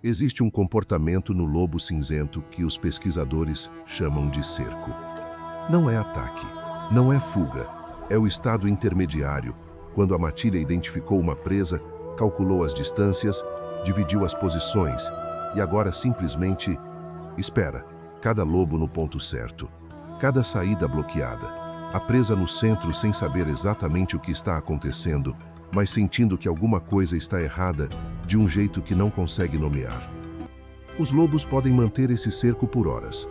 Existe um comportamento no lobo cinzento que os pesquisadores chamam de cerco. Não é ataque, não é fuga, é o estado intermediário, quando a matilha identificou uma presa, calculou as distâncias, dividiu as posições e agora simplesmente espera, cada lobo no ponto certo, cada saída bloqueada, a presa no centro sem saber exatamente o que está acontecendo, mas sentindo que alguma coisa está errada de um jeito que não consegue nomear. Os lobos podem manter esse cerco por horas,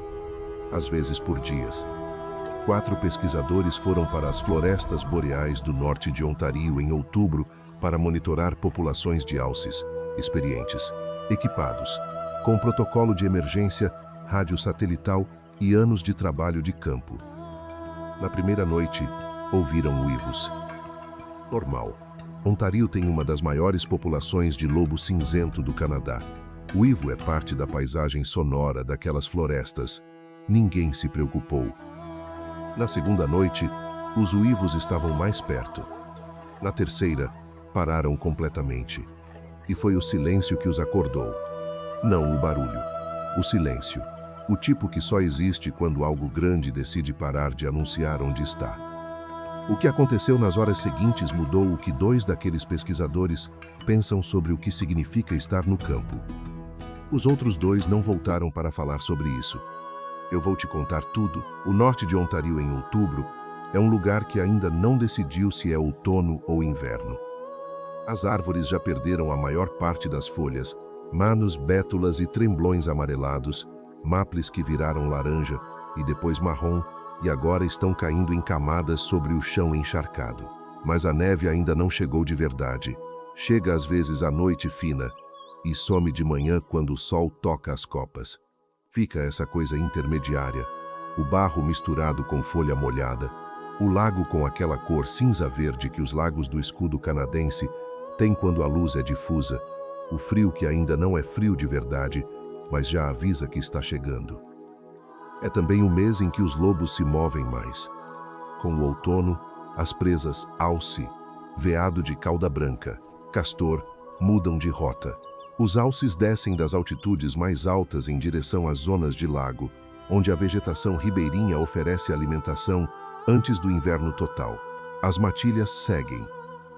às vezes por dias. 4 pesquisadores foram para as florestas boreais do norte de Ontario em outubro para monitorar populações de alces, experientes, equipados, com protocolo de emergência, rádio satelital e anos de trabalho de campo. Na primeira noite, ouviram uivos. Normal. Ontario tem uma das maiores populações de lobo cinzento do Canadá. O uivo é parte da paisagem sonora daquelas florestas. Ninguém se preocupou. Na segunda noite, os uivos estavam mais perto. Na terceira, pararam completamente. E foi o silêncio que os acordou. Não o barulho. O silêncio. O tipo que só existe quando algo grande decide parar de anunciar onde está. O que aconteceu nas horas seguintes mudou o que 2 daqueles pesquisadores pensam sobre o que significa estar no campo. Os outros 2 não voltaram para falar sobre isso. Eu vou te contar tudo. O norte de Ontario em outubro é um lugar que ainda não decidiu se é outono ou inverno. As árvores já perderam a maior parte das folhas, manos, bétulas e tremblões amarelados, maples que viraram laranja e depois marrom, e agora estão caindo em camadas sobre o chão encharcado. Mas a neve ainda não chegou de verdade. Chega às vezes à noite fina e some de manhã quando o sol toca as copas. Fica essa coisa intermediária, o barro misturado com folha molhada, o lago com aquela cor cinza-verde que os lagos do escudo canadense têm quando a luz é difusa, o frio que ainda não é frio de verdade, mas já avisa que está chegando. É também o mês em que os lobos se movem mais. Com o outono, as presas alce, veado de cauda branca, castor, mudam de rota. Os alces descem das altitudes mais altas em direção às zonas de lago, onde a vegetação ribeirinha oferece alimentação antes do inverno total. As matilhas seguem.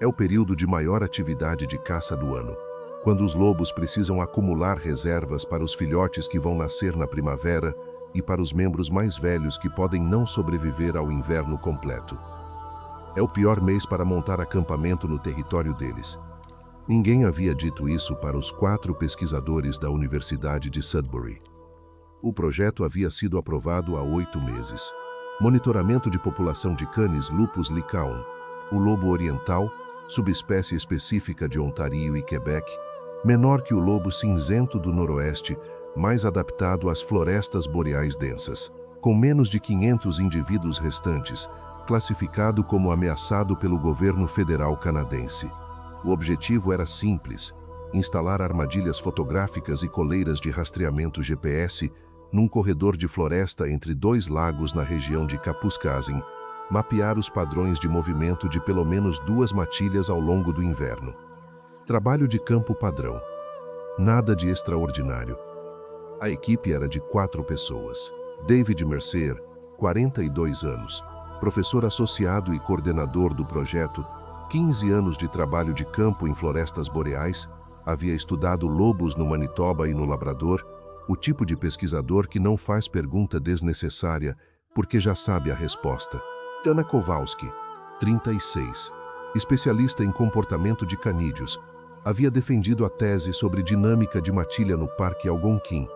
É o período de maior atividade de caça do ano, quando os lobos precisam acumular reservas para os filhotes que vão nascer na primavera e para os membros mais velhos que podem não sobreviver ao inverno completo. É o pior mês para montar acampamento no território deles. Ninguém havia dito isso para os 4 pesquisadores da Universidade de Sudbury. O projeto havia sido aprovado há 8 meses. Monitoramento de população de Canis lupus lycaon, o lobo oriental, subespécie específica de Ontario e Quebec, menor que o lobo cinzento do noroeste, mais adaptado às florestas boreais densas, com menos de 500 indivíduos restantes, classificado como ameaçado pelo governo federal canadense. O objetivo era simples: instalar armadilhas fotográficas e coleiras de rastreamento GPS num corredor de floresta entre 2 lagos na região de Kapuskasing, mapear os padrões de movimento de pelo menos 2 matilhas ao longo do inverno. Trabalho de campo padrão. Nada de extraordinário. A equipe era de 4 pessoas. David Mercer, 42 anos, professor associado e coordenador do projeto, 15 anos de trabalho de campo em florestas boreais, havia estudado lobos no Manitoba e no Labrador, o tipo de pesquisador que não faz pergunta desnecessária porque já sabe a resposta. Dana Kowalski, 36, especialista em comportamento de canídeos, havia defendido a tese sobre dinâmica de matilha no Parque Algonquin.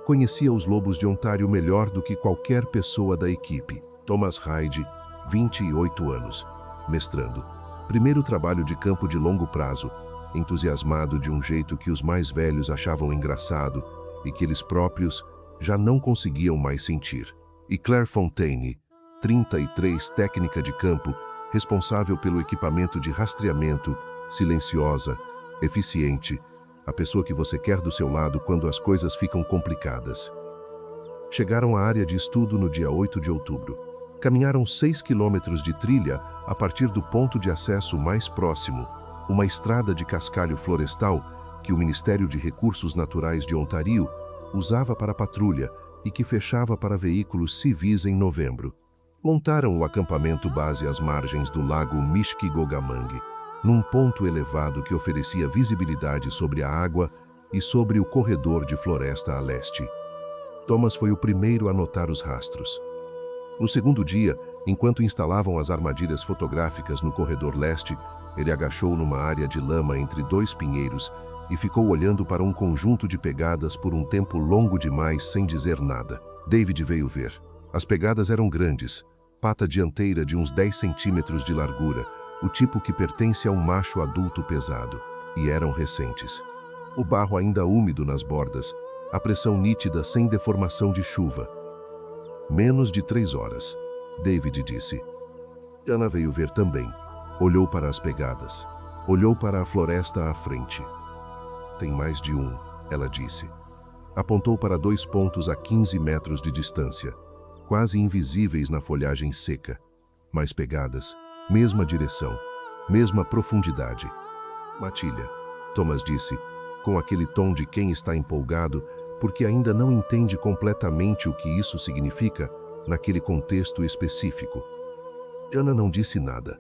Conhecia os lobos de Ontário melhor do que qualquer pessoa da equipe. Thomas Hyde, 28 anos, mestrando. Primeiro trabalho de campo de longo prazo, entusiasmado de um jeito que os mais velhos achavam engraçado e que eles próprios já não conseguiam mais sentir. E Claire Fontaine, 33, técnica de campo, responsável pelo equipamento de rastreamento, silenciosa, eficiente, a pessoa que você quer do seu lado quando as coisas ficam complicadas. Chegaram à área de estudo no dia 8 de outubro. Caminharam 6 quilômetros de trilha a partir do ponto de acesso mais próximo, uma estrada de cascalho florestal que o Ministério de Recursos Naturais de Ontario usava para patrulha e que fechava para veículos civis em novembro. Montaram o acampamento base às margens do lago Mishkigogamang, num ponto elevado que oferecia visibilidade sobre a água e sobre o corredor de floresta a leste. Thomas foi o primeiro a notar os rastros. No segundo dia, enquanto instalavam as armadilhas fotográficas no corredor leste, ele agachou numa área de lama entre dois pinheiros e ficou olhando para um conjunto de pegadas por um tempo longo demais sem dizer nada. David veio ver. As pegadas eram grandes, pata dianteira de uns 10 centímetros de largura, o tipo que pertence a um macho adulto pesado, e eram recentes. O barro ainda úmido nas bordas, a pressão nítida sem deformação de chuva. Menos de 3 horas, David disse. Ana veio ver também. Olhou para as pegadas. Olhou para a floresta à frente. Tem mais de um, ela disse. Apontou para 2 pontos a 15 metros de distância, quase invisíveis na folhagem seca. Mais pegadas, mesma direção, mesma profundidade. Matilha, Thomas disse, com aquele tom de quem está empolgado, porque ainda não entende completamente o que isso significa naquele contexto específico. Ana não disse nada.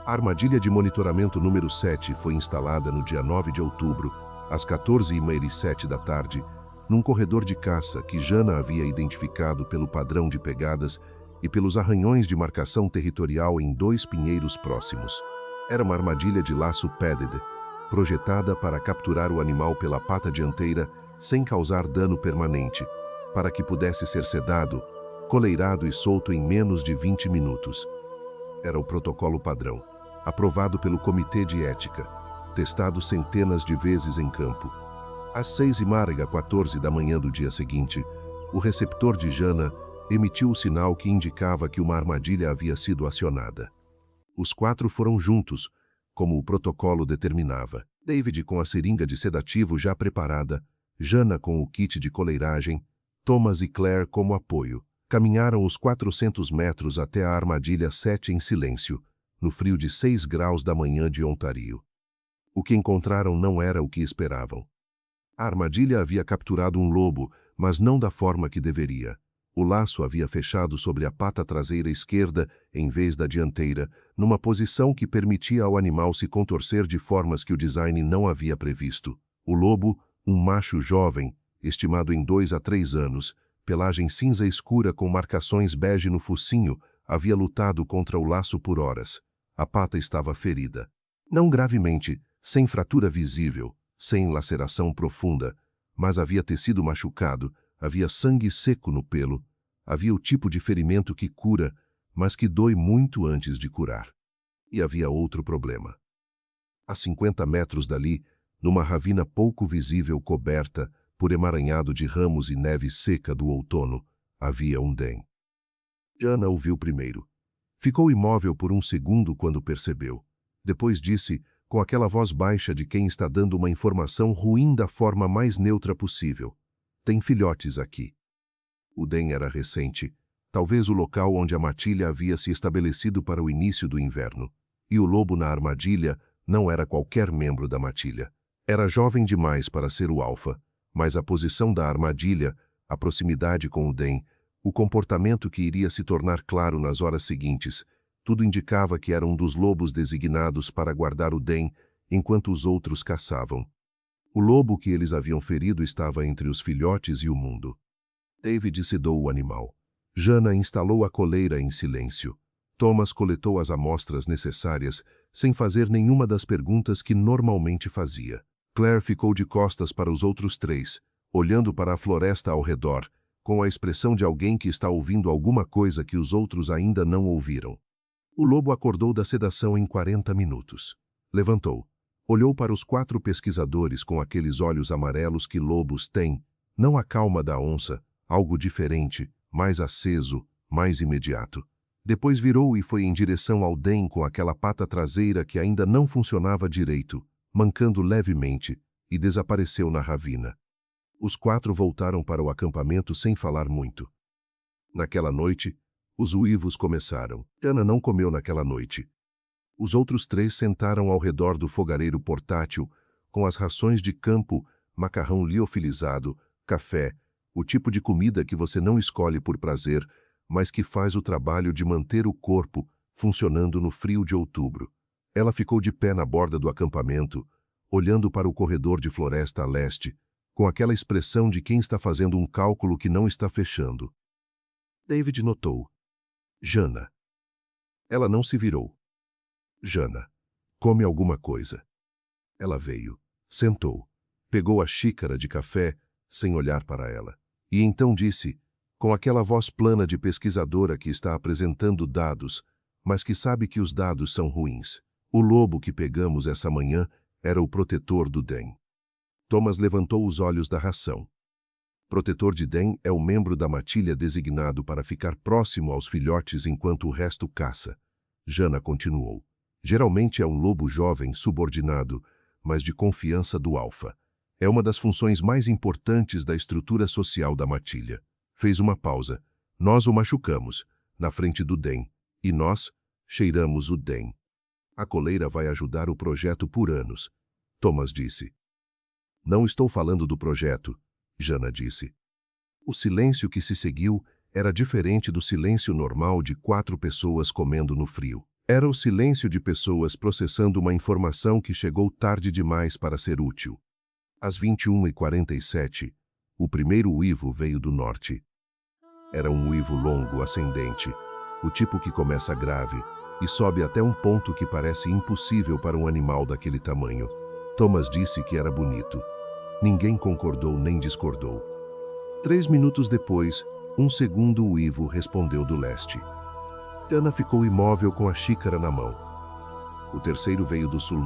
A armadilha de monitoramento número 7 foi instalada no dia 9 de outubro, às 14h07 da tarde, num corredor de caça que Jana havia identificado pelo padrão de pegadas e pelos arranhões de marcação territorial em 2 pinheiros próximos. Era uma armadilha de laço padded, projetada para capturar o animal pela pata dianteira sem causar dano permanente, para que pudesse ser sedado, coleirado e solto em menos de 20 minutos. Era o protocolo padrão, aprovado pelo Comitê de Ética, testado centenas de vezes em campo. Às 6h14 da manhã do dia seguinte, o receptor de Jana emitiu o sinal que indicava que uma armadilha havia sido acionada. Os 4 foram juntos, como o protocolo determinava. David com a seringa de sedativo já preparada, Jana com o kit de coleiragem, Thomas e Claire como apoio. Caminharam os 400 metros até a armadilha 7 em silêncio, no frio de 6 graus da manhã de Ontario. O que encontraram não era o que esperavam. A armadilha havia capturado um lobo, mas não da forma que deveria. O laço havia fechado sobre a pata traseira esquerda em vez da dianteira, numa posição que permitia ao animal se contorcer de formas que o design não havia previsto. O lobo, um macho jovem, estimado em 2 a 3 anos, pelagem cinza escura com marcações bege no focinho, havia lutado contra o laço por horas. A pata estava ferida. Não gravemente, sem fratura visível, sem laceração profunda, mas havia tecido machucado, havia sangue seco no pelo, havia o tipo de ferimento que cura, mas que dói muito antes de curar. E havia outro problema. A 50 metros dali, numa ravina pouco visível coberta por emaranhado de ramos e neve seca do outono, havia um den. Jana o viu primeiro. Ficou imóvel por um segundo quando percebeu. Depois disse, com aquela voz baixa de quem está dando uma informação ruim da forma mais neutra possível: tem filhotes aqui. O den era recente, talvez o local onde a matilha havia se estabelecido para o início do inverno. E o lobo na armadilha não era qualquer membro da matilha. Era jovem demais para ser o alfa, mas a posição da armadilha, a proximidade com o den, o comportamento que iria se tornar claro nas horas seguintes, tudo indicava que era um dos lobos designados para guardar o den enquanto os outros caçavam. O lobo que eles haviam ferido estava entre os filhotes e o mundo. David sedou o animal. Jana instalou a coleira em silêncio. Thomas coletou as amostras necessárias, sem fazer nenhuma das perguntas que normalmente fazia. Claire ficou de costas para os outros 3, olhando para a floresta ao redor, com a expressão de alguém que está ouvindo alguma coisa que os outros ainda não ouviram. O lobo acordou da sedação em 40 minutos. Levantou. Olhou para os 4 pesquisadores com aqueles olhos amarelos que lobos têm, não a calma da onça, algo diferente, mais aceso, mais imediato. Depois virou e foi em direção ao den com aquela pata traseira que ainda não funcionava direito, mancando levemente, e desapareceu na ravina. Os 4 voltaram para o acampamento sem falar muito. Naquela noite, os uivos começaram. Jana não comeu naquela noite. Os outros 3 sentaram ao redor do fogareiro portátil, com as rações de campo, macarrão liofilizado, café, o tipo de comida que você não escolhe por prazer, mas que faz o trabalho de manter o corpo funcionando no frio de outubro. Ela ficou de pé na borda do acampamento, olhando para o corredor de floresta a leste, com aquela expressão de quem está fazendo um cálculo que não está fechando. David notou. Jana. Ela não se virou. Jana, come alguma coisa. Ela veio, sentou, pegou a xícara de café, sem olhar para ela, e então disse, com aquela voz plana de pesquisadora que está apresentando dados, mas que sabe que os dados são ruins. O lobo que pegamos essa manhã era o protetor do DEM. Thomas levantou os olhos da ração. Protetor de DEM é o membro da matilha designado para ficar próximo aos filhotes enquanto o resto caça. Jana continuou. Geralmente é um lobo jovem subordinado, mas de confiança do alfa. É uma das funções mais importantes da estrutura social da matilha. Fez uma pausa. Nós o machucamos, na frente do DEM, e nós cheiramos o DEM. A coleira vai ajudar o projeto por anos, Thomas disse. Não estou falando do projeto, Jana disse. O silêncio que se seguiu era diferente do silêncio normal de 4 pessoas comendo no frio. Era o silêncio de pessoas processando uma informação que chegou tarde demais para ser útil. Às 21h47, o primeiro uivo veio do norte. Era um uivo longo, ascendente, o tipo que começa grave e sobe até um ponto que parece impossível para um animal daquele tamanho. Thomas disse que era bonito. Ninguém concordou nem discordou. 3 minutos depois, um segundo uivo respondeu do leste. Jana ficou imóvel com a xícara na mão. O terceiro veio do sul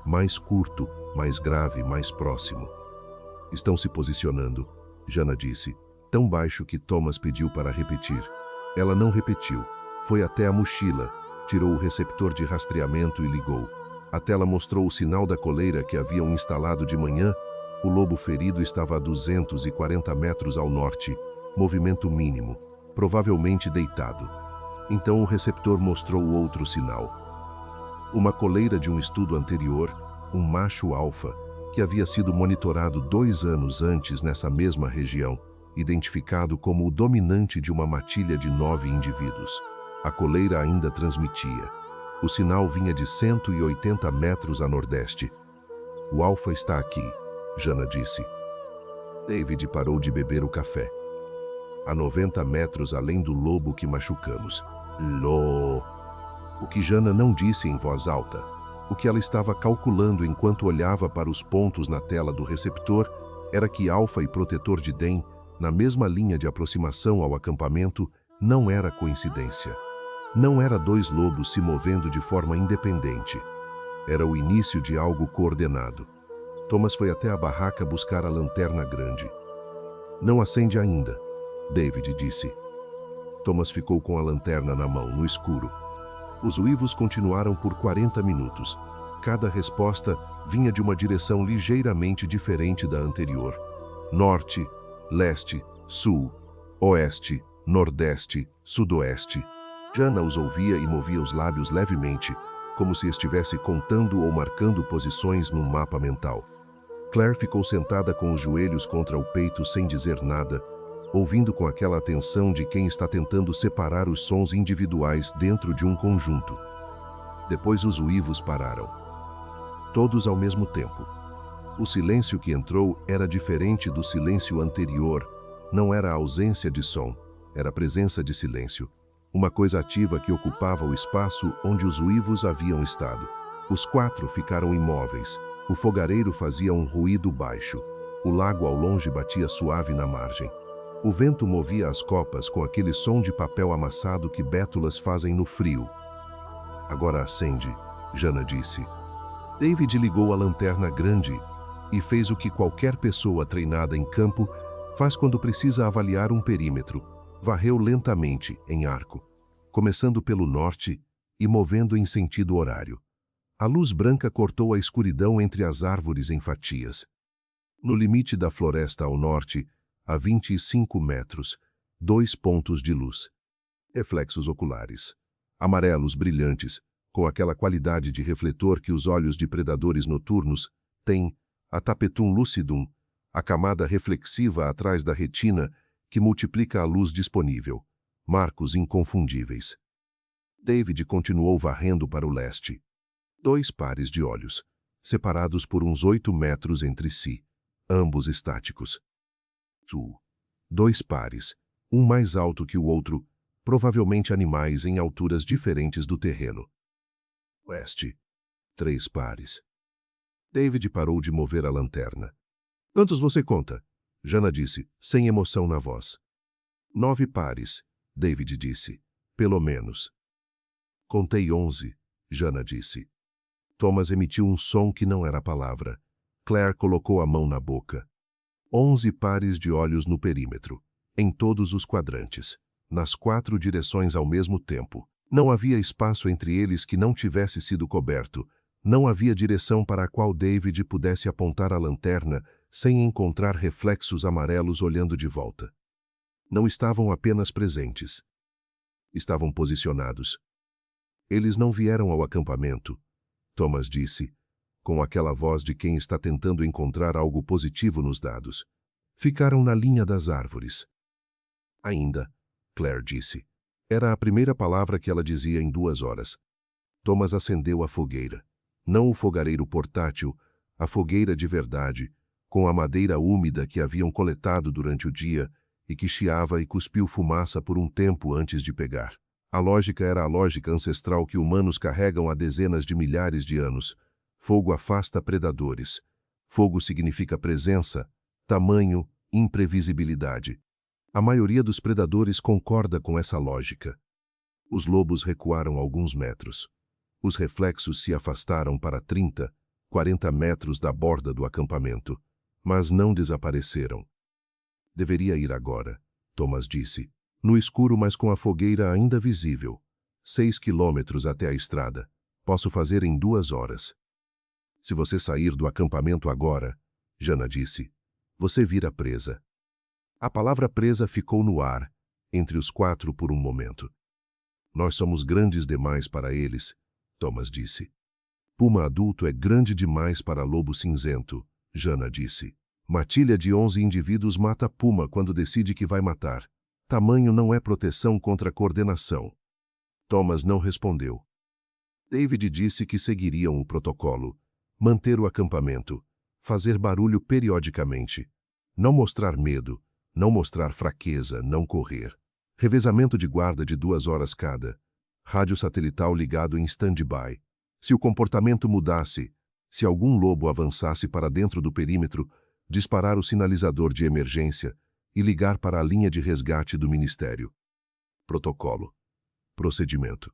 mais curto, mais grave, mais próximo. Estão se posicionando, Jana disse, tão baixo que Thomas pediu para repetir. Ela não repetiu. Foi até a mochila, tirou o receptor de rastreamento e ligou. A tela mostrou o sinal da coleira que haviam instalado de manhã. O lobo ferido estava a 240 metros ao norte, movimento mínimo, provavelmente deitado. Então o receptor mostrou outro sinal. Uma coleira de um estudo anterior, um macho alfa, que havia sido monitorado 2 anos antes nessa mesma região, identificado como o dominante de uma matilha de 9 indivíduos. A coleira ainda transmitia. O sinal vinha de 180 metros a nordeste. O alfa está aqui, Jana disse. David parou de beber o café. A 90 metros além do lobo que machucamos. O que Jana não disse em voz alta, o que ela estava calculando enquanto olhava para os pontos na tela do receptor, era que alfa e protetor de DEM, na mesma linha de aproximação ao acampamento, não era coincidência. Não era 2 lobos se movendo de forma independente. Era o início de algo coordenado. Thomas foi até a barraca buscar a lanterna grande. Não acende ainda, David disse. Thomas ficou com a lanterna na mão, no escuro. Os uivos continuaram por 40 minutos. Cada resposta vinha de uma direção ligeiramente diferente da anterior. Norte, leste, sul, oeste, nordeste, sudoeste. Jana os ouvia e movia os lábios levemente, como se estivesse contando ou marcando posições num mapa mental. Claire ficou sentada com os joelhos contra o peito sem dizer nada, ouvindo com aquela atenção de quem está tentando separar os sons individuais dentro de um conjunto. Depois os uivos pararam. Todos ao mesmo tempo. O silêncio que entrou era diferente do silêncio anterior. Não era a ausência de som, era a presença de silêncio. Uma coisa ativa que ocupava o espaço onde os uivos haviam estado. Os 4 ficaram imóveis. O fogareiro fazia um ruído baixo. O lago ao longe batia suave na margem. O vento movia as copas com aquele som de papel amassado que bétulas fazem no frio. Agora acende, Jana disse. David ligou a lanterna grande e fez o que qualquer pessoa treinada em campo faz quando precisa avaliar um perímetro. Varreu lentamente, em arco, começando pelo norte e movendo em sentido horário. A luz branca cortou a escuridão entre as árvores em fatias. No limite da floresta ao norte, a 25 metros, 2 pontos de luz. Reflexos oculares. Amarelos brilhantes, com aquela qualidade de refletor que os olhos de predadores noturnos têm, a tapetum lucidum, a camada reflexiva atrás da retina que multiplica a luz disponível. Marcos inconfundíveis. David continuou varrendo para o leste. 2 pares de olhos, separados por uns 8 metros entre si, ambos estáticos. 2 pares, um mais alto que o outro, provavelmente animais em alturas diferentes do terreno. Oeste. 3 pares. David parou de mover a lanterna. Quantos você conta? Jana disse, sem emoção na voz. 9 pares, David disse. Pelo menos. Contei 11, Jana disse. Thomas emitiu um som que não era palavra. Claire colocou a mão na boca. 11 pares de olhos no perímetro, em todos os quadrantes, nas 4 direções ao mesmo tempo. Não havia espaço entre eles que não tivesse sido coberto. Não havia direção para a qual David pudesse apontar a lanterna sem encontrar reflexos amarelos olhando de volta. Não estavam apenas presentes. Estavam posicionados. Eles não vieram ao acampamento, Thomas disse, com aquela voz de quem está tentando encontrar algo positivo nos dados. Ficaram na linha das árvores. Ainda, Claire disse. Era a primeira palavra que ela dizia em 2 horas. Thomas acendeu a fogueira. Não o fogareiro portátil, a fogueira de verdade, com a madeira úmida que haviam coletado durante o dia e que chiava e cuspiu fumaça por um tempo antes de pegar. A lógica era a lógica ancestral que humanos carregam há dezenas de milhares de anos. Fogo afasta predadores. Fogo significa presença, tamanho, imprevisibilidade. A maioria dos predadores concorda com essa lógica. Os lobos recuaram alguns metros. Os reflexos se afastaram para 30, 40 metros da borda do acampamento, mas não desapareceram. Deveria ir agora, Thomas disse. No escuro, mas com a fogueira ainda visível. 6 quilômetros até a estrada. Posso fazer em 2 horas. Se você sair do acampamento agora, Jana disse, você vira presa. A palavra presa ficou no ar, entre os 4 por um momento. Nós somos grandes demais para eles, Thomas disse. Puma adulto é grande demais para lobo cinzento, Jana disse. Matilha de 11 indivíduos mata puma quando decide que vai matar. Tamanho não é proteção contra coordenação. Thomas não respondeu. David disse que seguiriam o protocolo. Manter o acampamento. Fazer barulho periodicamente. Não mostrar medo. Não mostrar fraqueza. Não correr. Revezamento de guarda de 2 horas cada. Rádio satelital ligado em stand-by. Se o comportamento mudasse, se algum lobo avançasse para dentro do perímetro, disparar o sinalizador de emergência e ligar para a linha de resgate do Ministério. Protocolo. Procedimento.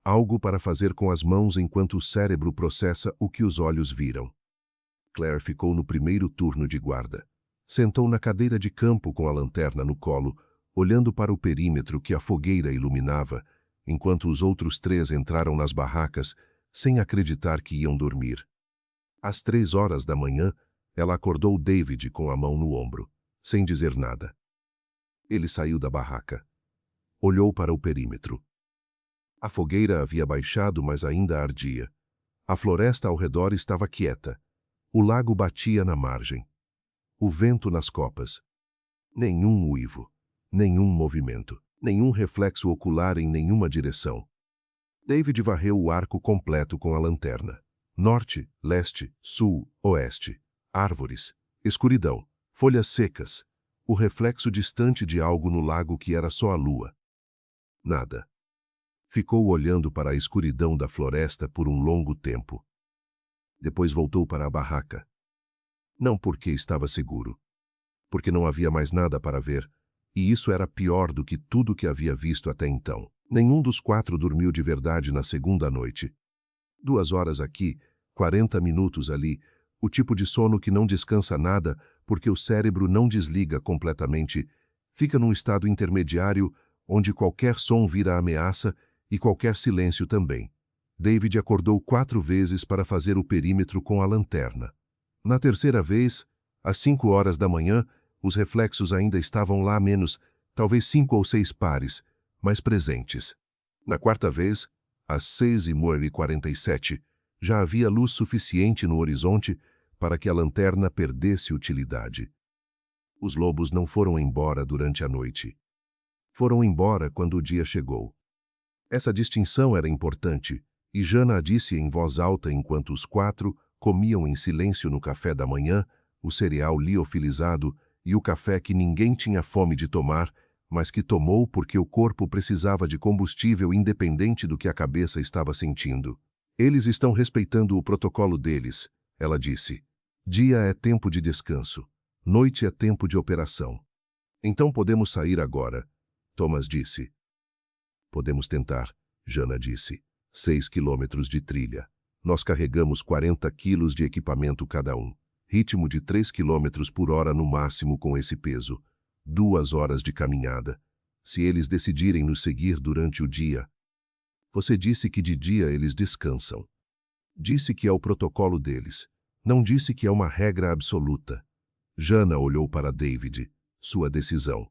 Algo para fazer com as mãos enquanto o cérebro processa o que os olhos viram. Claire ficou no primeiro turno de guarda. Sentou na cadeira de campo com a lanterna no colo, olhando para o perímetro que a fogueira iluminava, enquanto os outros 3 entraram nas barracas, sem acreditar que iam dormir. Às 3 horas da manhã, ela acordou David com a mão no ombro, sem dizer nada. Ele saiu da barraca. Olhou para o perímetro. A fogueira havia baixado, mas ainda ardia. A floresta ao redor estava quieta. O lago batia na margem. O vento nas copas. Nenhum uivo. Nenhum movimento. Nenhum reflexo ocular em nenhuma direção. David varreu o arco completo com a lanterna. Norte, leste, sul, oeste. Árvores. Escuridão. Folhas secas. O reflexo distante de algo no lago que era só a lua. Nada. Ficou olhando para a escuridão da floresta por um longo tempo. Depois voltou para a barraca. Não porque estava seguro. Porque não havia mais nada para ver, e isso era pior do que tudo que havia visto até então. Nenhum dos 4 dormiu de verdade na segunda noite. 2 horas aqui, 40 minutos ali, o tipo de sono que não descansa nada porque o cérebro não desliga completamente, fica num estado intermediário onde qualquer som vira ameaça e qualquer silêncio também. David acordou 4 vezes para fazer o perímetro com a lanterna. Na terceira vez, às 5 horas da manhã, os reflexos ainda estavam lá menos, talvez 5 ou 6 pares, mas presentes. Na quarta vez, Às 6h47, já havia luz suficiente no horizonte para que a lanterna perdesse utilidade. Os lobos não foram embora durante a noite. Foram embora quando o dia chegou. Essa distinção era importante, e Jana a disse em voz alta enquanto os 4 comiam em silêncio no café da manhã, o cereal liofilizado e o café que ninguém tinha fome de tomar, mas que tomou porque o corpo precisava de combustível independente do que a cabeça estava sentindo. Eles estão respeitando o protocolo deles, ela disse. Dia é tempo de descanso. Noite é tempo de operação. Então podemos sair agora, Thomas disse. Podemos tentar, Jana disse. 6 quilômetros de trilha. Nós carregamos 40 quilos de equipamento cada um. Ritmo de 3 quilômetros por hora no máximo com esse peso. 2 horas de caminhada. Se eles decidirem nos seguir durante o dia. Você disse que de dia eles descansam. Disse que é o protocolo deles. Não disse que é uma regra absoluta. Jana olhou para David. Sua decisão.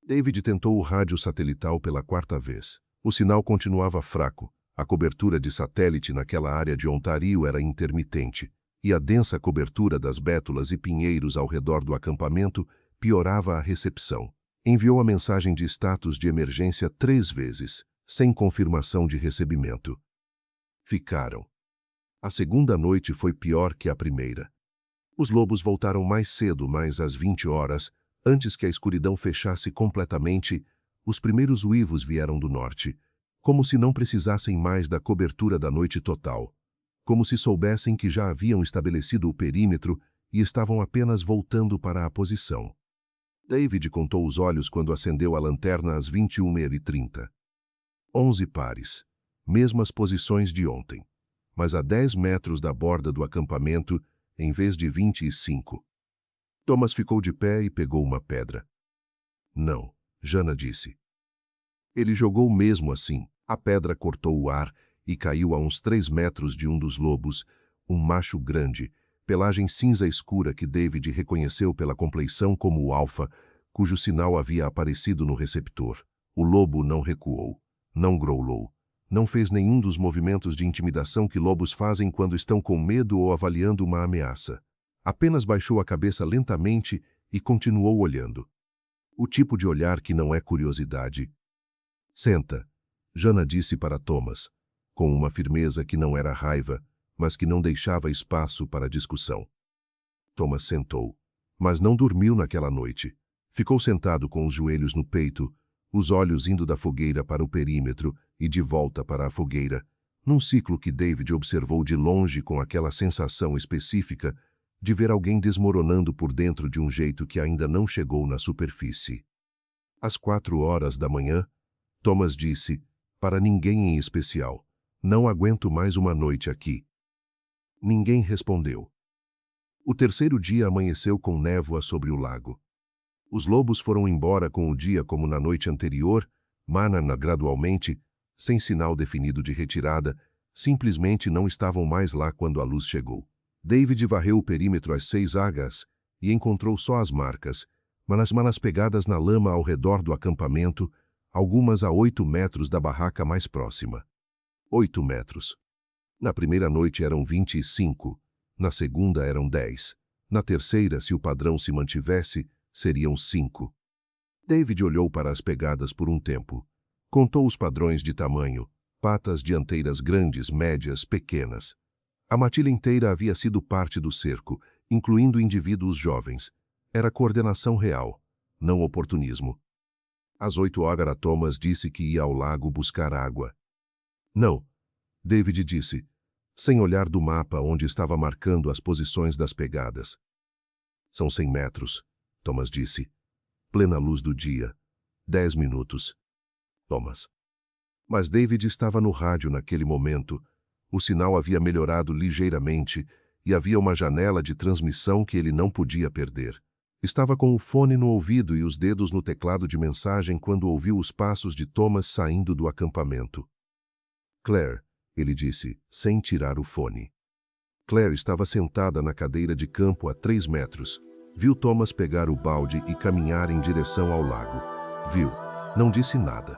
David tentou o rádio satelital pela 4ª vez. O sinal continuava fraco. A cobertura de satélite naquela área de Ontario era intermitente, e a densa cobertura das bétulas e pinheiros ao redor do acampamento piorava a recepção. Enviou a mensagem de status de emergência 3 vezes, sem confirmação de recebimento. Ficaram. A segunda noite foi pior que a primeira. Os lobos voltaram mais cedo, mais às 20 horas, antes que a escuridão fechasse completamente. Os primeiros uivos vieram do norte, como se não precisassem mais da cobertura da noite total, como se soubessem que já haviam estabelecido o perímetro e estavam apenas voltando para a posição. David contou os olhos quando acendeu a lanterna às 21h30. 11 pares, mesmas posições de ontem, mas a 10 metros da borda do acampamento, em vez de 25. Thomas ficou de pé e pegou uma pedra. Não, Jana disse. Ele jogou mesmo assim. A pedra cortou o ar e caiu a uns 3 metros de um dos lobos, um macho grande, pelagem cinza escura que David reconheceu pela compleição como o alfa, cujo sinal havia aparecido no receptor. O lobo não recuou, não growlou, não fez nenhum dos movimentos de intimidação que lobos fazem quando estão com medo ou avaliando uma ameaça. Apenas baixou a cabeça lentamente e continuou olhando. O tipo de olhar que não é curiosidade. Senta, Jana disse para Thomas, com uma firmeza que não era raiva, mas que não deixava espaço para discussão. Thomas sentou, mas não dormiu naquela noite. Ficou sentado com os joelhos no peito, os olhos indo da fogueira para o perímetro e de volta para a fogueira, num ciclo que David observou de longe com aquela sensação específica de ver alguém desmoronando por dentro de um jeito que ainda não chegou na superfície. Às 4 horas da manhã, Thomas disse, para ninguém em especial, não aguento mais uma noite aqui. Ninguém respondeu. O terceiro dia amanheceu com névoa sobre o lago. Os lobos foram embora com o dia como na noite anterior, manana gradualmente, sem sinal definido de retirada, simplesmente não estavam mais lá quando a luz chegou. David varreu o perímetro às 6 horas e encontrou só as marcas, manas pegadas na lama ao redor do acampamento, algumas a 8 metros da barraca mais próxima. 8 metros. Na primeira noite eram 25, na segunda eram 10. Na terceira, se o padrão se mantivesse, seriam 5. David olhou para as pegadas por um tempo. Contou os padrões de tamanho, patas dianteiras grandes, médias, pequenas. A matilha inteira havia sido parte do cerco, incluindo indivíduos jovens. Era coordenação real, não oportunismo. Às 8 horas Thomas disse que ia ao lago buscar água. Não, David disse, sem olhar do mapa onde estava marcando as posições das pegadas. São 100 metros, Thomas disse. Plena luz do dia. 10 minutos. Thomas. Mas David estava no rádio naquele momento. O sinal havia melhorado ligeiramente e havia uma janela de transmissão que ele não podia perder. Estava com o fone no ouvido e os dedos no teclado de mensagem quando ouviu os passos de Thomas saindo do acampamento. Claire, ele disse, sem tirar o fone. Claire estava sentada na cadeira de campo a 3 metros. Viu Thomas pegar o balde e caminhar em direção ao lago. Viu, não disse nada.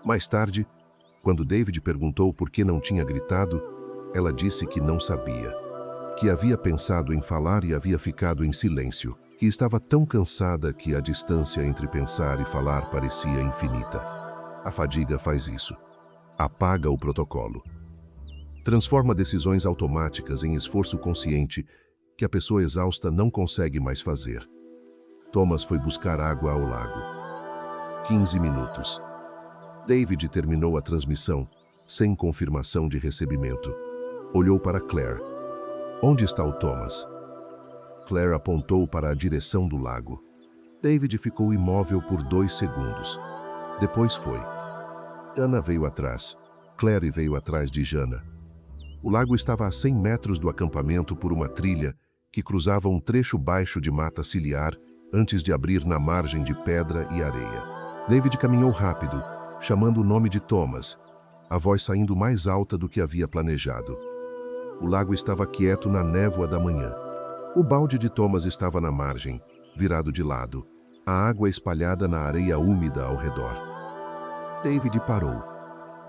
Mais tarde, Quando David perguntou por que não tinha gritado, ela disse que não sabia, que havia pensado em falar e havia ficado em silêncio, que estava tão cansada que a distância entre pensar e falar parecia infinita. A fadiga faz isso. Apaga o protocolo. Transforma decisões automáticas em esforço consciente que a pessoa exausta não consegue mais fazer. Thomas foi buscar água ao lago. 15 minutos. David terminou a transmissão, sem confirmação de recebimento. Olhou para Claire. Onde está o Thomas? Claire apontou para a direção do lago. David ficou imóvel por 2 segundos. Depois foi. Jana veio atrás. Claire veio atrás de Jana. O lago estava a 100 metros do acampamento por uma trilha que cruzava um trecho baixo de mata ciliar antes de abrir na margem de pedra e areia. David caminhou rápido, chamando o nome de Thomas, a voz saindo mais alta do que havia planejado. O lago estava quieto na névoa da manhã. O balde de Thomas estava na margem, virado de lado, a água espalhada na areia úmida ao redor. David parou.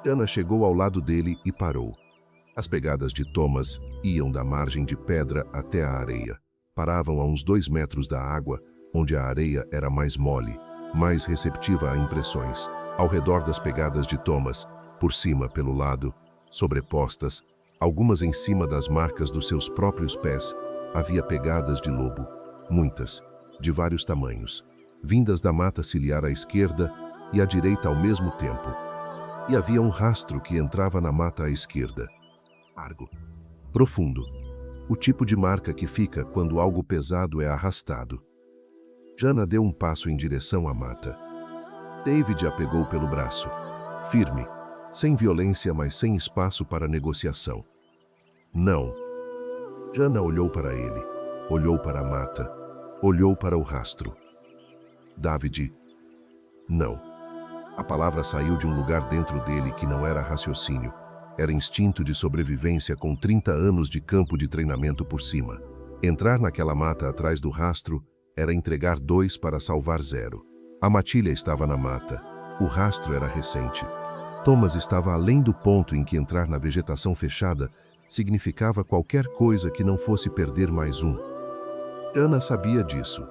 Jana chegou ao lado dele e parou. As pegadas de Thomas iam da margem de pedra até a areia. Paravam a uns 2 metros da água, onde a areia era mais mole, mais receptiva a impressões. Ao redor das pegadas de Thomas, por cima, pelo lado, sobrepostas, algumas em cima das marcas dos seus próprios pés, havia pegadas de lobo, muitas, de vários tamanhos, vindas da mata ciliar à esquerda e à direita ao mesmo tempo. E havia um rastro que entrava na mata à esquerda. Largo, profundo, o tipo de marca que fica quando algo pesado é arrastado. Jana deu um passo em direção à mata. David a pegou pelo braço, firme, sem violência, mas sem espaço para negociação. Não. Jana olhou para ele, olhou para a mata, olhou para o rastro. David. Não. A palavra saiu de um lugar dentro dele que não era raciocínio. Era instinto de sobrevivência com 30 anos de campo de treinamento por cima. Entrar naquela mata atrás do rastro era entregar 2 para salvar 0. A matilha estava na mata. O rastro era recente. Thomas estava além do ponto em que entrar na vegetação fechada significava qualquer coisa que não fosse perder mais um. Jana sabia disso.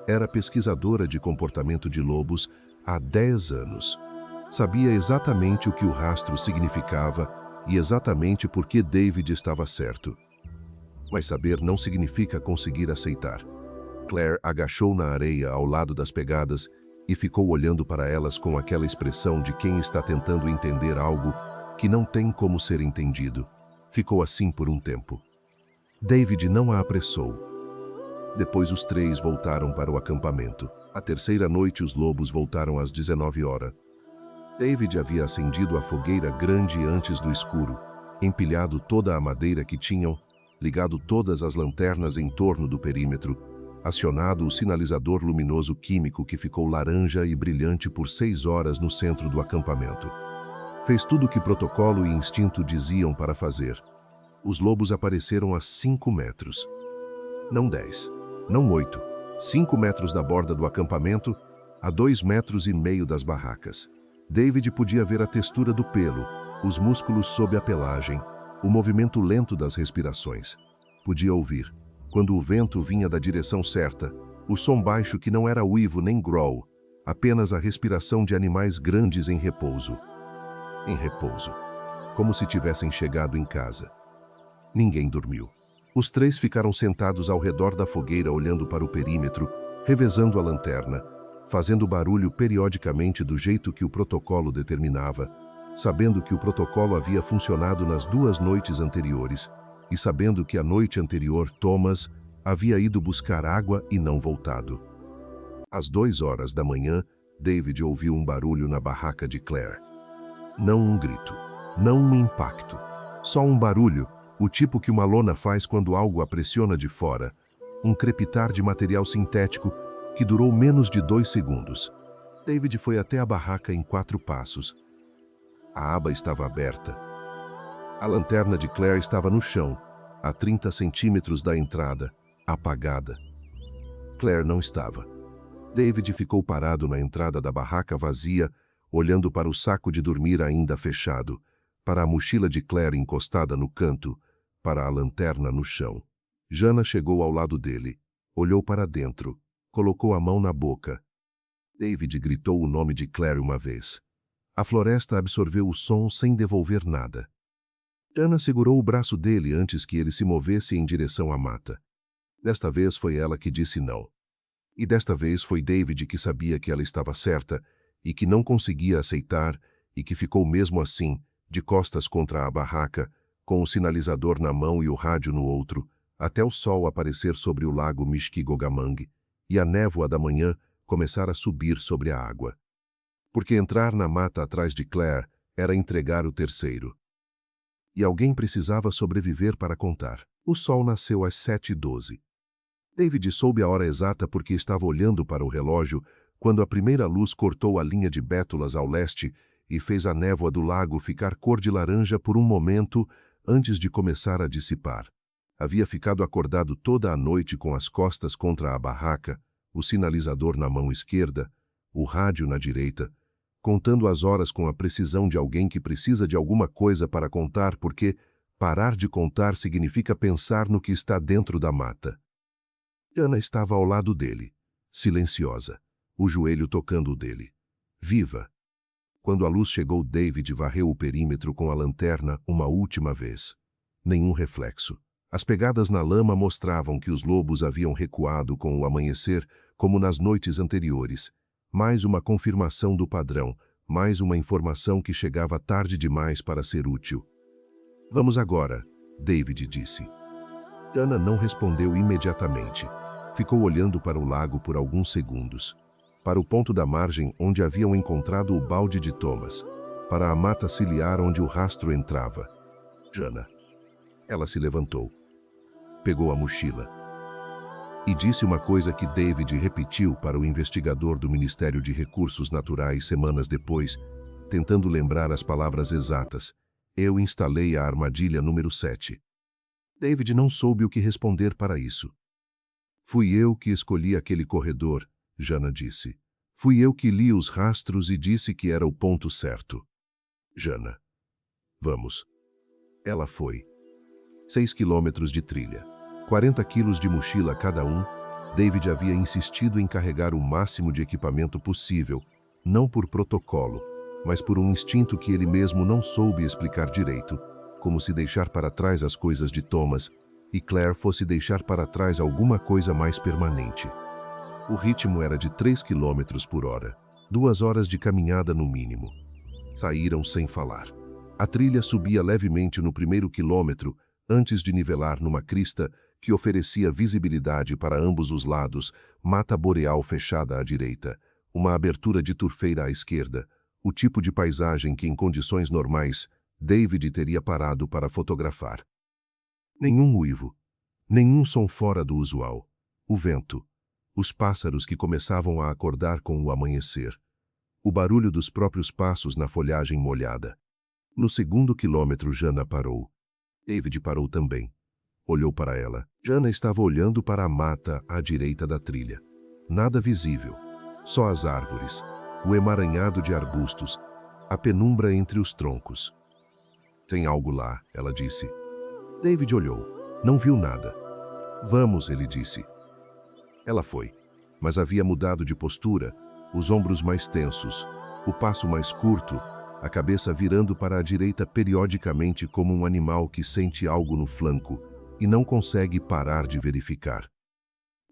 Era pesquisadora de comportamento de lobos há 10 anos. Sabia exatamente o que o rastro significava e exatamente por que David estava certo. Mas saber não significa conseguir aceitar. Claire agachou na areia ao lado das pegadas e ficou olhando para elas com aquela expressão de quem está tentando entender algo que não tem como ser entendido. Ficou assim por um tempo. David não a apressou. Depois os 3 voltaram para o acampamento. A terceira noite os lobos voltaram às 19 horas. David havia acendido a fogueira grande antes do escuro, empilhado toda a madeira que tinham, ligado todas as lanternas em torno do perímetro, acionado o sinalizador luminoso químico que ficou laranja e brilhante por 6 horas no centro do acampamento. Fez tudo o que protocolo e instinto diziam para fazer. Os lobos apareceram a 5 metros. Não 10, não 8, 5 metros da borda do acampamento, a 2,5 metros das barracas. David podia ver a textura do pelo, os músculos sob a pelagem, o movimento lento das respirações. Podia ouvir, quando o vento vinha da direção certa, o som baixo que não era uivo nem growl, apenas a respiração de animais grandes em repouso. Em repouso, como se tivessem chegado em casa. Ninguém dormiu. Os 3 ficaram sentados ao redor da fogueira olhando para o perímetro, revezando a lanterna, fazendo barulho periodicamente do jeito que o protocolo determinava, sabendo que o protocolo havia funcionado nas 2 noites anteriores e sabendo que a noite anterior Thomas havia ido buscar água e não voltado. Às 2 horas da manhã, David ouviu um barulho na barraca de Claire. Não um grito, não um impacto, só um barulho, o tipo que uma lona faz quando algo a pressiona de fora, um crepitar de material sintético que durou menos de 2 segundos. David foi até a barraca em 4 passos. A aba estava aberta. A lanterna de Claire estava no chão, a 30 centímetros da entrada, apagada. Claire não estava. David ficou parado na entrada da barraca vazia, olhando para o saco de dormir ainda fechado, para a mochila de Claire encostada no canto, para a lanterna no chão. Jana chegou ao lado dele, olhou para dentro, colocou a mão na boca. David gritou o nome de Claire uma vez. A floresta absorveu o som sem devolver nada. Jana segurou o braço dele antes que ele se movesse em direção à mata. Desta vez foi ela que disse não. E desta vez foi David que sabia que ela estava certa e que não conseguia aceitar e que ficou mesmo assim, de costas contra a barraca, com o sinalizador na mão e o rádio no outro, até o sol aparecer sobre o lago Mishkigogamang e a névoa da manhã começar a subir sobre a água. Porque entrar na mata atrás de Claire era entregar o terceiro. E alguém precisava sobreviver para contar. O sol nasceu às 7h12. David soube a hora exata porque estava olhando para o relógio quando a primeira luz cortou a linha de bétulas ao leste e fez a névoa do lago ficar cor de laranja por um momento antes de começar a dissipar. Havia ficado acordado toda a noite com as costas contra a barraca, o sinalizador na mão esquerda, o rádio na direita, contando as horas com a precisão de alguém que precisa de alguma coisa para contar, porque parar de contar significa pensar no que está dentro da mata. Jana estava ao lado dele, silenciosa, o joelho tocando o dele. Viva! Quando a luz chegou, David varreu o perímetro com a lanterna uma última vez. Nenhum reflexo. As pegadas na lama mostravam que os lobos haviam recuado com o amanhecer, como nas noites anteriores. Mais uma confirmação do padrão, mais uma informação que chegava tarde demais para ser útil. Vamos agora, David disse. Jana não respondeu imediatamente. Ficou olhando para o lago por alguns segundos. Para o ponto da margem onde haviam encontrado o balde de Thomas. Para a mata ciliar onde o rastro entrava. Jana. Ela se levantou. Pegou a mochila. E disse uma coisa que David repetiu para o investigador do Ministério de Recursos Naturais semanas depois, tentando lembrar as palavras exatas. Eu instalei a armadilha número 7. David não soube o que responder para isso. Fui eu que escolhi aquele corredor, Jana disse. Fui eu que li os rastros e disse que era o ponto certo. Jana. Vamos. Ela foi. 6 quilômetros de trilha. 40 quilos de mochila cada um. David havia insistido em carregar o máximo de equipamento possível, não por protocolo, mas por um instinto que ele mesmo não soube explicar direito, como se deixar para trás as coisas de Thomas e Claire fosse deixar para trás alguma coisa mais permanente. O ritmo era de 3 quilômetros por hora, 2 horas de caminhada no mínimo. Saíram sem falar. A trilha subia levemente no primeiro quilômetro, antes de nivelar numa crista que oferecia visibilidade para ambos os lados, mata boreal fechada à direita, uma abertura de turfeira à esquerda, o tipo de paisagem que em condições normais David teria parado para fotografar. Nenhum uivo, nenhum som fora do usual. O vento, os pássaros que começavam a acordar com o amanhecer, o barulho dos próprios passos na folhagem molhada. No segundo quilômetro, Jana parou. David parou também. Olhou para ela. Jana estava olhando para a mata à direita da trilha. Nada visível, só as árvores, o emaranhado de arbustos, a penumbra entre os troncos. Tem algo lá, ela disse. David olhou. Não viu nada. Vamos, ele disse. Ela foi, mas havia mudado de postura, os ombros mais tensos, o passo mais curto, a cabeça virando para a direita periodicamente como um animal que sente algo no flanco e não consegue parar de verificar.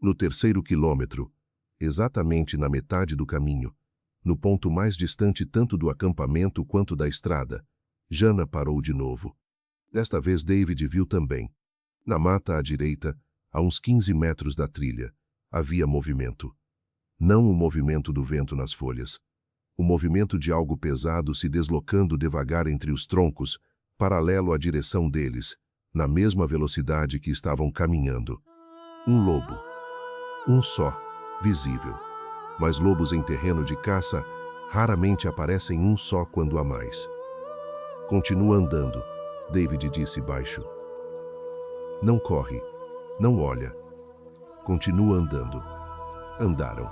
No terceiro quilômetro, exatamente na metade do caminho, no ponto mais distante tanto do acampamento quanto da estrada, Jana parou de novo. Desta vez David viu também. Na mata à direita, a uns 15 metros da trilha, havia movimento. Não o movimento do vento nas folhas. O movimento de algo pesado se deslocando devagar entre os troncos, paralelo à direção deles, na mesma velocidade que estavam caminhando. Um lobo. Um só, visível. Mas lobos em terreno de caça raramente aparecem um só quando há mais. Continua andando, David disse baixo. Não corre, não olha. Continua andando. Andaram.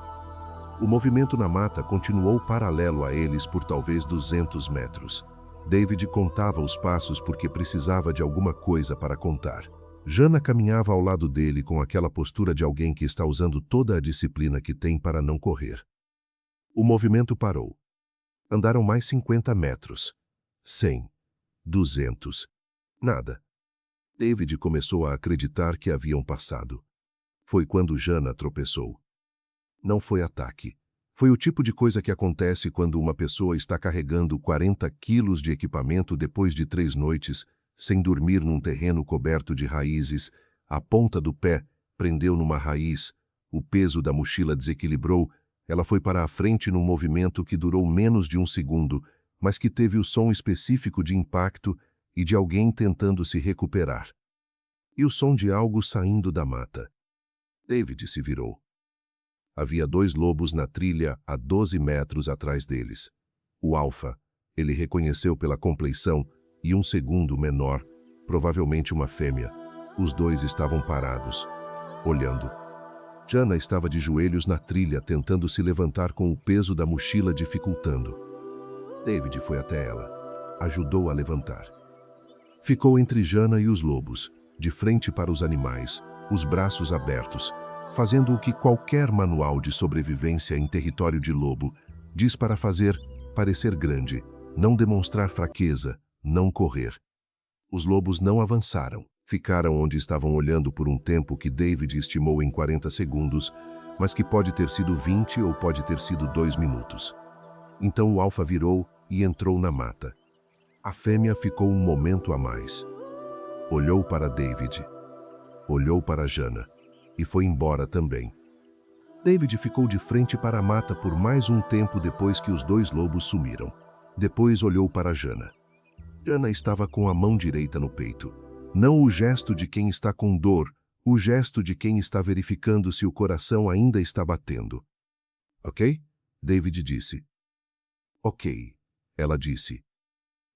O movimento na mata continuou paralelo a eles por talvez 200 metros. David contava os passos porque precisava de alguma coisa para contar. Jana caminhava ao lado dele com aquela postura de alguém que está usando toda a disciplina que tem para não correr. O movimento parou. Andaram mais 50 metros. 100. 200. Nada. David começou a acreditar que haviam passado. Foi quando Jana tropeçou. Não foi ataque. Foi o tipo de coisa que acontece quando uma pessoa está carregando 40 quilos de equipamento depois de 3 noites, sem dormir num terreno coberto de raízes. A ponta do pé prendeu numa raiz, o peso da mochila desequilibrou, ela foi para a frente num movimento que durou menos de 1 segundo, mas que teve o som específico de impacto e de alguém tentando se recuperar. E o som de algo saindo da mata. David se virou. Havia 2 lobos na trilha a 12 metros atrás deles. O alfa, ele reconheceu pela compleição, e um segundo menor, provavelmente uma fêmea. Os 2 estavam parados, olhando. Jana estava de joelhos na trilha, tentando se levantar com o peso da mochila dificultando. David foi até ela. Ajudou a levantar. Ficou entre Jana e os lobos, de frente para os animais, os braços abertos, fazendo o que qualquer manual de sobrevivência em território de lobo diz para fazer: parecer grande, não demonstrar fraqueza, não correr. Os lobos não avançaram. Ficaram onde estavam olhando por um tempo que David estimou em 40 segundos, mas que pode ter sido 20 ou pode ter sido 2 minutos. Então o alfa virou e entrou na mata. A fêmea ficou um momento a mais. Olhou para David. Olhou para Jana. E foi embora também. David ficou de frente para a mata por mais um tempo depois que os 2 lobos sumiram. Depois olhou para Jana. Jana estava com a mão direita no peito. Não o gesto de quem está com dor, o gesto de quem está verificando se o coração ainda está batendo. Ok? David disse. Ok, ela disse.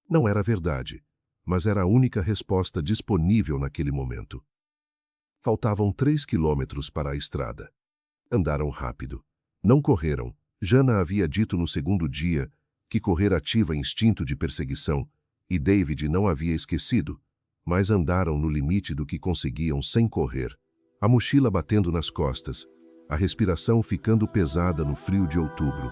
Não era verdade, mas era a única resposta disponível naquele momento. Faltavam 3 quilômetros para a estrada. Andaram rápido. Não correram. Jana havia dito no segundo dia que correr ativa instinto de perseguição, e David não havia esquecido, mas andaram no limite do que conseguiam sem correr. A mochila batendo nas costas, a respiração ficando pesada no frio de outubro.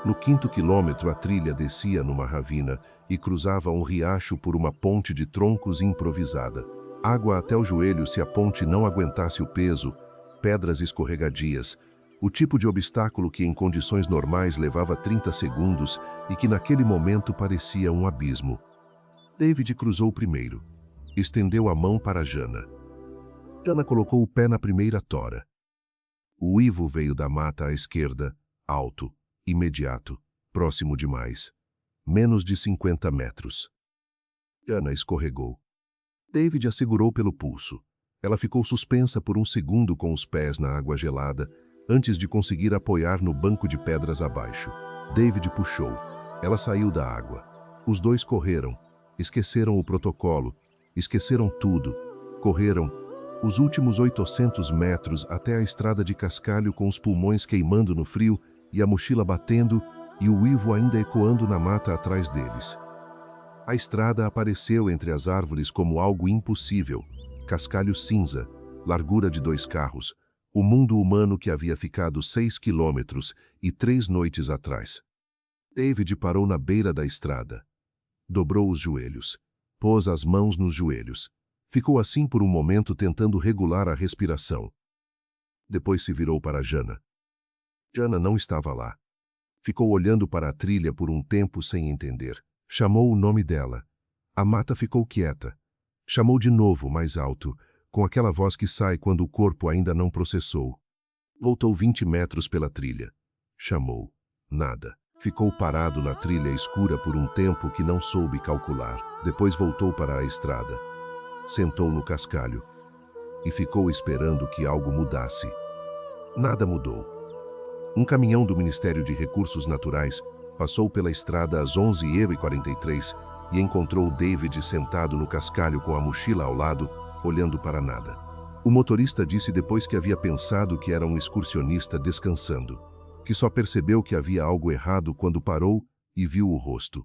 No 5º quilômetro a trilha descia numa ravina e cruzava um riacho por uma ponte de troncos improvisada. Água até o joelho se a ponte não aguentasse o peso, pedras escorregadias, o tipo de obstáculo que em condições normais levava 30 segundos e que naquele momento parecia um abismo. David cruzou primeiro. Estendeu a mão para Jana. Jana colocou o pé na primeira tora. O uivo veio da mata à esquerda, alto, imediato, próximo demais. Menos de 50 metros. Jana escorregou. David a segurou pelo pulso. Ela ficou suspensa por um segundo com os pés na água gelada, antes de conseguir apoiar no banco de pedras abaixo. David puxou. Ela saiu da água. Os 2 correram. Esqueceram o protocolo. Esqueceram tudo. Correram os últimos 800 metros até a estrada de cascalho com os pulmões queimando no frio e a mochila batendo e o uivo ainda ecoando na mata atrás deles. A estrada apareceu entre as árvores como algo impossível. Cascalho cinza, largura de 2 carros, o mundo humano que havia ficado 6 quilômetros e 3 noites atrás. David parou na beira da estrada. Dobrou os joelhos. Pôs as mãos nos joelhos. Ficou assim por um momento tentando regular a respiração. Depois se virou para Jana. Jana não estava lá. Ficou olhando para a trilha por um tempo sem entender. Chamou o nome dela. A mata ficou quieta. Chamou de novo, mais alto, com aquela voz que sai quando o corpo ainda não processou. Voltou 20 metros pela trilha. Chamou. Nada. Ficou parado na trilha escura por um tempo que não soube calcular. Depois voltou para a estrada. Sentou no cascalho. E ficou esperando que algo mudasse. Nada mudou. Um caminhão do Ministério de Recursos Naturais passou pela estrada às 11h43 e encontrou David sentado no cascalho com a mochila ao lado, olhando para nada. O motorista disse depois que havia pensado que era um excursionista descansando. que só percebeu que havia algo errado quando parou e viu o rosto.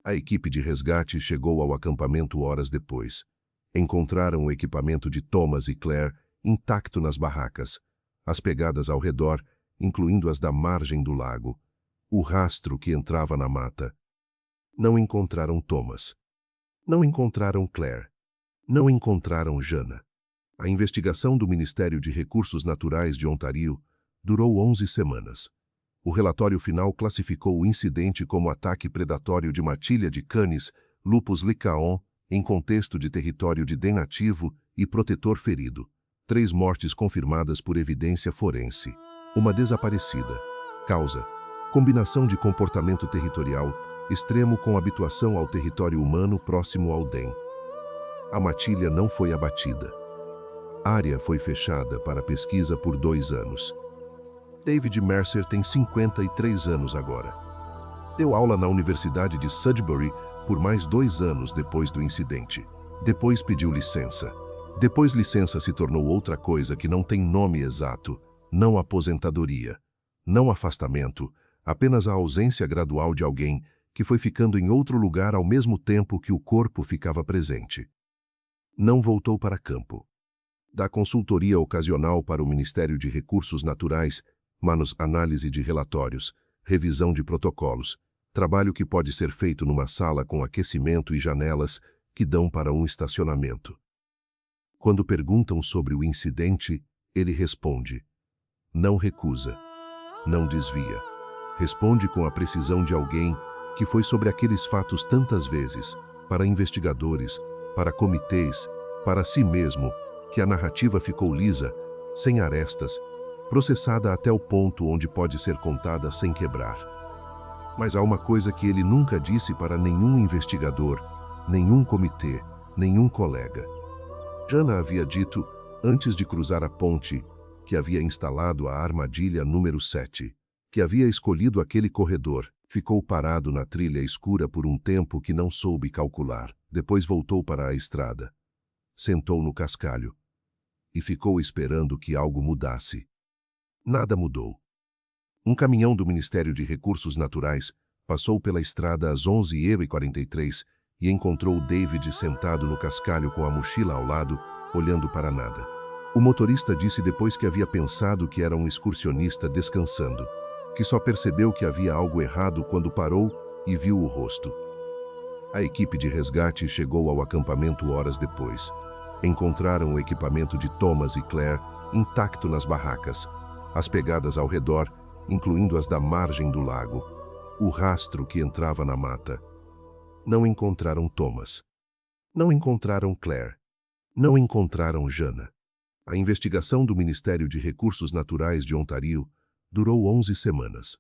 A equipe de resgate chegou ao acampamento horas depois. Encontraram o equipamento de Thomas e Claire intacto nas barracas, as pegadas ao redor, incluindo as da margem do lago, o rastro que entrava na mata. Não encontraram Thomas. Não encontraram Claire. Não encontraram Jana. A investigação do Ministério de Recursos Naturais de Ontario durou 11 semanas. O relatório final classificou o incidente como ataque predatório de matilha de canis, Lupus lycaon, em contexto de território de DEM nativo e protetor ferido. 3 mortes confirmadas por evidência forense. Uma desaparecida. Causa: combinação de comportamento territorial extremo com habituação ao território humano próximo ao DEM. A matilha não foi abatida. Área foi fechada para pesquisa por 2 anos. David Mercer tem 53 anos agora. Deu aula na Universidade de Sudbury por mais 2 anos depois do incidente. Depois pediu licença. Depois licença se tornou outra coisa que não tem nome exato, não aposentadoria, não afastamento, apenas a ausência gradual de alguém que foi ficando em outro lugar ao mesmo tempo que o corpo ficava presente. Não voltou para campo. Da consultoria ocasional para o Ministério de Recursos Naturais, análise de relatórios, revisão de protocolos, trabalho que pode ser feito numa sala com aquecimento e janelas que dão para um estacionamento. Quando perguntam sobre o incidente, ele responde. Não recusa. Não desvia. Responde com a precisão de alguém que foi sobre aqueles fatos tantas vezes, para investigadores, para comitês, para si mesmo, que a narrativa ficou lisa, sem arestas, processada até o ponto onde pode ser contada sem quebrar. Mas há uma coisa que ele nunca disse para nenhum investigador, nenhum comitê, nenhum colega. Jana havia dito, antes de cruzar a ponte, que havia instalado a armadilha número 7, que havia escolhido aquele corredor, ficou parado na trilha escura por um tempo que não soube calcular, depois voltou para a estrada. Sentou no cascalho e ficou esperando que algo mudasse. Nada mudou. Um caminhão do Ministério de Recursos Naturais passou pela estrada às 11h43 e encontrou David sentado no cascalho com a mochila ao lado, olhando para nada. O motorista disse depois que havia pensado que era um excursionista descansando, que só percebeu que havia algo errado quando parou e viu o rosto. A equipe de resgate chegou ao acampamento horas depois. Encontraram o equipamento de Thomas e Claire intacto nas barracas, as pegadas ao redor, incluindo as da margem do lago, o rastro que entrava na mata. Não encontraram Thomas. Não encontraram Claire. Não encontraram Jana. A investigação do Ministério de Recursos Naturais de Ontario durou 11 semanas.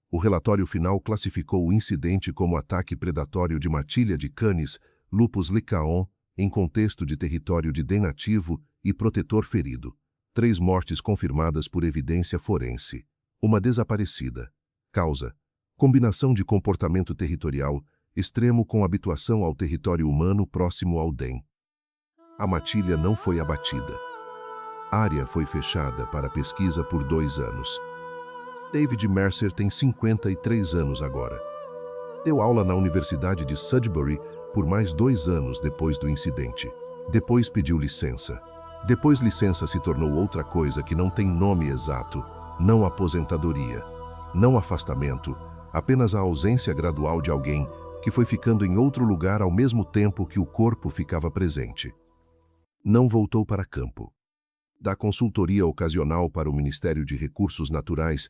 O relatório final classificou o incidente como ataque predatório de matilha de canis, Lupus lycaon, em contexto de território de DEM nativo e protetor ferido. 3 mortes confirmadas por evidência forense. Uma desaparecida. Causa: combinação de comportamento territorial extremo com habituação ao território humano próximo ao DEM. A matilha não foi abatida. Área foi fechada para pesquisa por 2 anos. David Mercer tem 53 anos agora. Deu aula na Universidade de Sudbury por mais 2 anos depois do incidente. Depois pediu licença. Depois licença se tornou outra coisa que não tem nome exato, não aposentadoria, não afastamento, apenas a ausência gradual de alguém que foi ficando em outro lugar ao mesmo tempo que o corpo ficava presente. Não voltou para campo. Da consultoria ocasional para o Ministério de Recursos Naturais,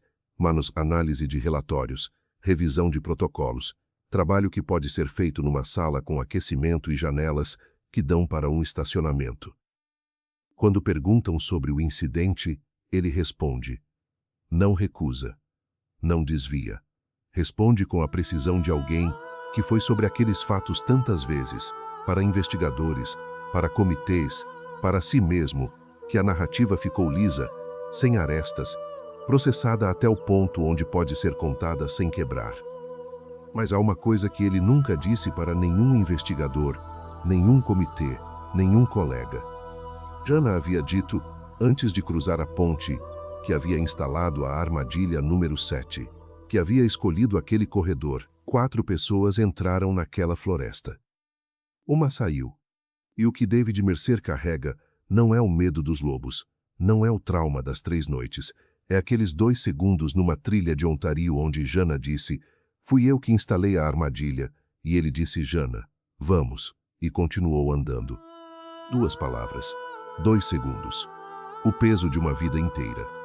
análise de relatórios, revisão de protocolos, trabalho que pode ser feito numa sala com aquecimento e janelas que dão para um estacionamento. Quando perguntam sobre o incidente, ele responde. Não recusa. Não desvia. Responde com a precisão de alguém que foi sobre aqueles fatos tantas vezes, para investigadores, para comitês, para si mesmo, que a narrativa ficou lisa, sem arestas, processada até o ponto onde pode ser contada sem quebrar. Mas há uma coisa que ele nunca disse para nenhum investigador, nenhum comitê, nenhum colega. Jana havia dito, antes de cruzar a ponte, que havia instalado a armadilha número 7, que havia escolhido aquele corredor. 4 pessoas entraram naquela floresta. Uma saiu. E o que David Mercer carrega não é o medo dos lobos, não é o trauma das 3 noites, é aqueles 2 segundos numa trilha de Ontario onde Jana disse: "Fui eu que instalei a armadilha", e ele disse: "Jana, vamos", e continuou andando. 2 palavras, 2 segundos. O peso de uma vida inteira.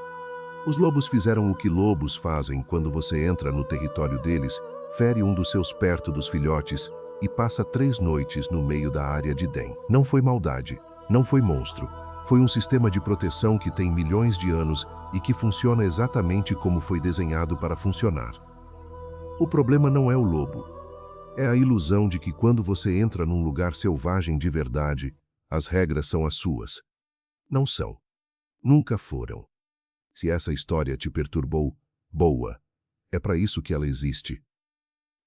Os lobos fizeram o que lobos fazem quando você entra no território deles, fere um dos seus perto dos filhotes e passa 3 noites no meio da área de Den. Não foi maldade, não foi monstro. Foi um sistema de proteção que tem milhões de anos e que funciona exatamente como foi desenhado para funcionar. O problema não é o lobo. É a ilusão de que quando você entra num lugar selvagem de verdade, as regras são as suas. Não são. Nunca foram. Se essa história te perturbou, boa. É para isso que ela existe.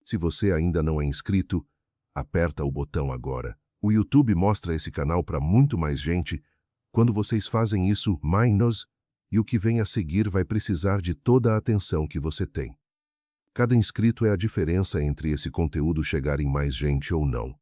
Se você ainda não é inscrito, aperta o botão agora. O YouTube mostra esse canal para muito mais gente. Quando vocês fazem isso, nos, e o que vem a seguir vai precisar de toda a atenção que você tem. Cada inscrito é a diferença entre esse conteúdo chegar em mais gente ou não.